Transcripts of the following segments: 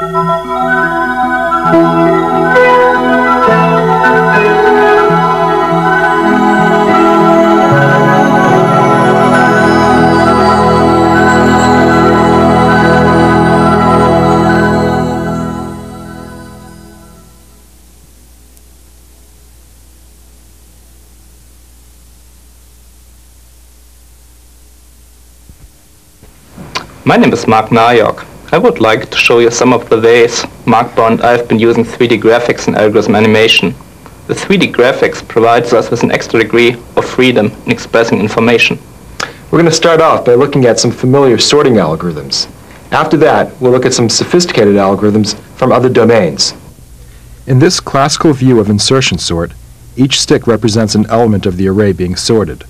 My name is Mark Naryok. I would like to show you some of the ways Mark and I have been using 3D graphics in algorithm animation. The 3D graphics provides us with an extra degree of freedom in expressing information. We're going to start off by looking at some familiar sorting algorithms. After that, we'll look at some sophisticated algorithms from other domains. In this classical view of insertion sort, each stick represents an element of the array being sorted.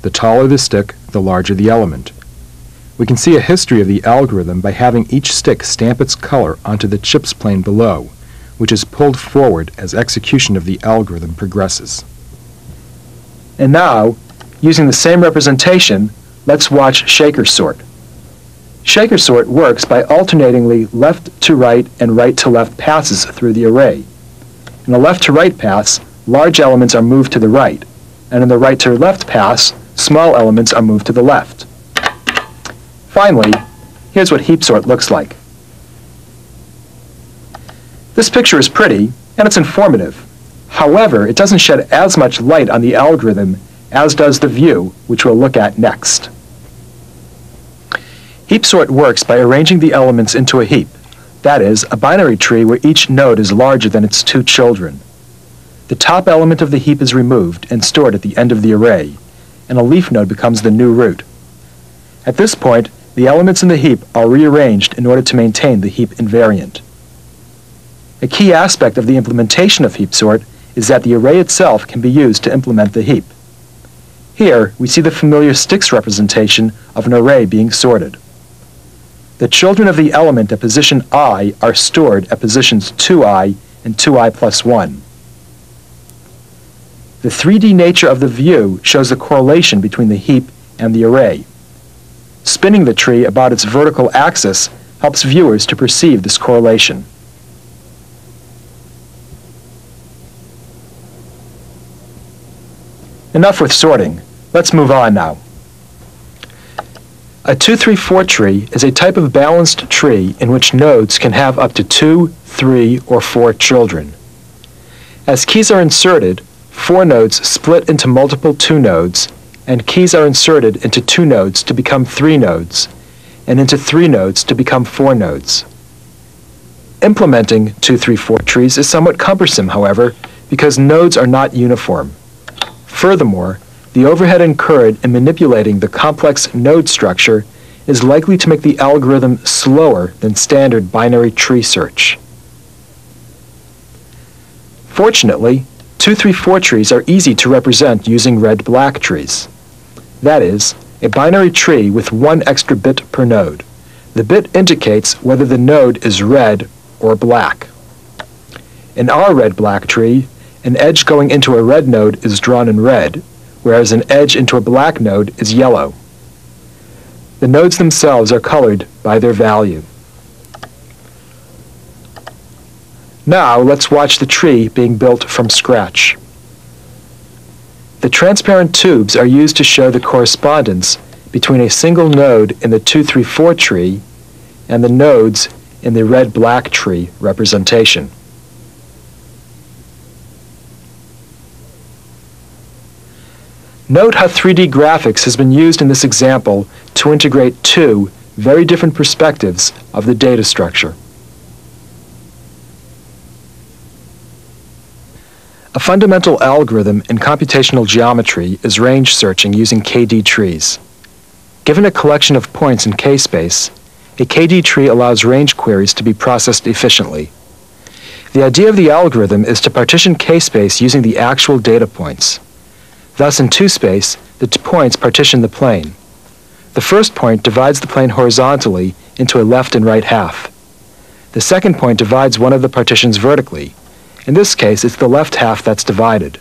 The taller the stick, the larger the element. We can see a history of the algorithm by having each stick stamp its color onto the chips plane below, which is pulled forward as execution of the algorithm progresses. And now, using the same representation, let's watch shaker sort. Shaker sort works by alternatingly left to right and right to left passes through the array. In the left to right pass, large elements are moved to the right, and in the right to left pass, small elements are moved to the left. Finally, here's what heap sort looks like. This picture is pretty, and it's informative. However, it doesn't shed as much light on the algorithm as does the view, which we'll look at next. Heap sort works by arranging the elements into a heap, that is, a binary tree where each node is larger than its two children. The top element of the heap is removed and stored at the end of the array, and a leaf node becomes the new root. At this point, the elements in the heap are rearranged in order to maintain the heap invariant. A key aspect of the implementation of heap sort is that the array itself can be used to implement the heap. Here, we see the familiar sticks representation of an array being sorted. The children of the element at position I are stored at positions 2i and 2i plus 1. The 3D nature of the view shows the correlation between the heap and the array. Spinning the tree about its vertical axis helps viewers to perceive this correlation. Enough with sorting. Let's move on now. A 2-3-4 tree is a type of balanced tree in which nodes can have up to 2, 3, or 4 children. As keys are inserted, 4 nodes split into multiple 2 nodes, and keys are inserted into 2 nodes to become 3 nodes, and into 3 nodes to become 4 nodes. Implementing 2-3-4 trees is somewhat cumbersome, however, because nodes are not uniform. Furthermore, the overhead incurred in manipulating the complex node structure is likely to make the algorithm slower than standard binary tree search. Fortunately, 2-3-4 trees are easy to represent using red-black trees. That is, a binary tree with 1 extra bit per node. The bit indicates whether the node is red or black. In our red-black tree, an edge going into a red node is drawn in red, whereas an edge into a black node is yellow. The nodes themselves are colored by their value. Now let's watch the tree being built from scratch. The transparent tubes are used to show the correspondence between a single node in the 2-3-4 tree and the nodes in the red-black tree representation. Note how 3D graphics has been used in this example to integrate 2 very different perspectives of the data structure. A fundamental algorithm in computational geometry is range searching using KD trees. Given a collection of points in K-space, a KD tree allows range queries to be processed efficiently. The idea of the algorithm is to partition K-space using the actual data points. Thus, in 2-space, the points partition the plane. The first point divides the plane horizontally into a left and right half. The second point divides one of the partitions vertically. In this case, it's the left half that's divided.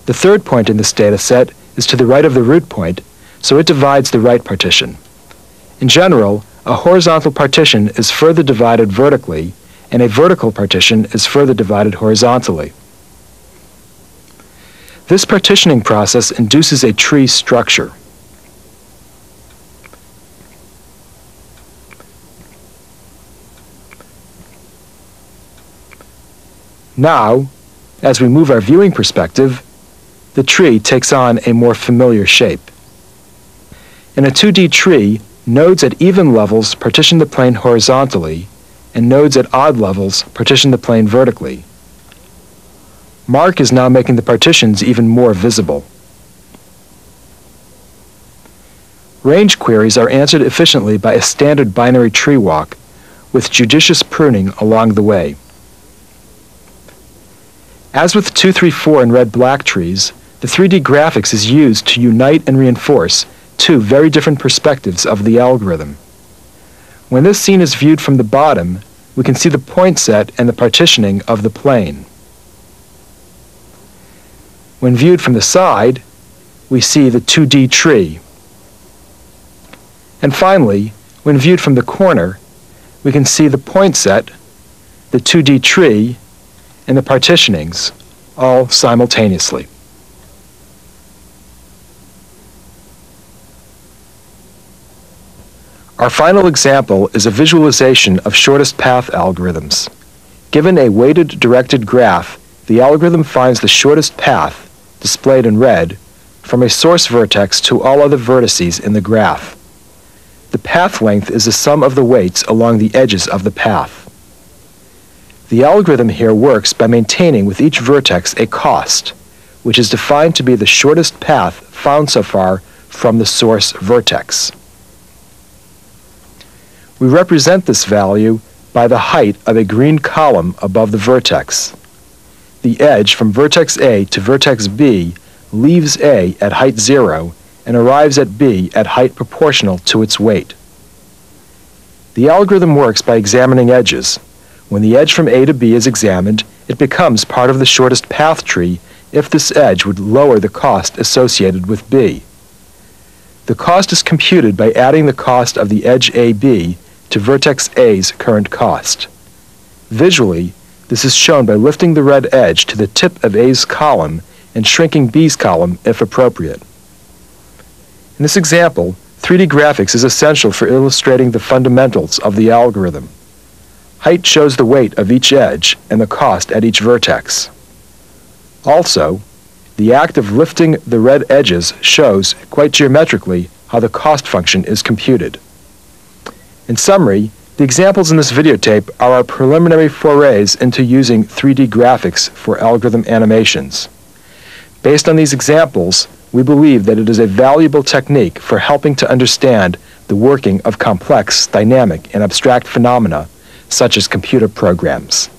The third point in this data set is to the right of the root point, so it divides the right partition. In general, a horizontal partition is further divided vertically, and a vertical partition is further divided horizontally. This partitioning process induces a tree structure. Now, as we move our viewing perspective, the tree takes on a more familiar shape. In a 2D tree, nodes at even levels partition the plane horizontally, and nodes at odd levels partition the plane vertically. Mark is now making the partitions even more visible. Range queries are answered efficiently by a standard binary tree walk, with judicious pruning along the way. As with 2, 3, 4 and red-black trees, the 3D graphics is used to unite and reinforce two very different perspectives of the algorithm. When this scene is viewed from the bottom, we can see the point set and the partitioning of the plane. When viewed from the side, we see the 2D tree. And finally, when viewed from the corner, we can see the point set, the 2D tree, and the partitionings, all simultaneously. Our final example is a visualization of shortest path algorithms. Given a weighted directed graph, the algorithm finds the shortest path, displayed in red, from a source vertex to all other vertices in the graph. The path length is the sum of the weights along the edges of the path. The algorithm here works by maintaining with each vertex a cost, which is defined to be the shortest path found so far from the source vertex. We represent this value by the height of a green column above the vertex. The edge from vertex A to vertex B leaves A at height 0 and arrives at B at height proportional to its weight. The algorithm works by examining edges. When the edge from A to B is examined, it becomes part of the shortest path tree if this edge would lower the cost associated with B. The cost is computed by adding the cost of the edge AB to vertex A's current cost. Visually, this is shown by lifting the red edge to the tip of A's column and shrinking B's column if appropriate. In this example, 3D graphics is essential for illustrating the fundamentals of the algorithm. Height shows the weight of each edge and the cost at each vertex. Also, the act of lifting the red edges shows, quite geometrically, how the cost function is computed. In summary, the examples in this videotape are our preliminary forays into using 3D graphics for algorithm animations. Based on these examples, we believe that it is a valuable technique for helping to understand the working of complex, dynamic, and abstract phenomena, such as computer programs.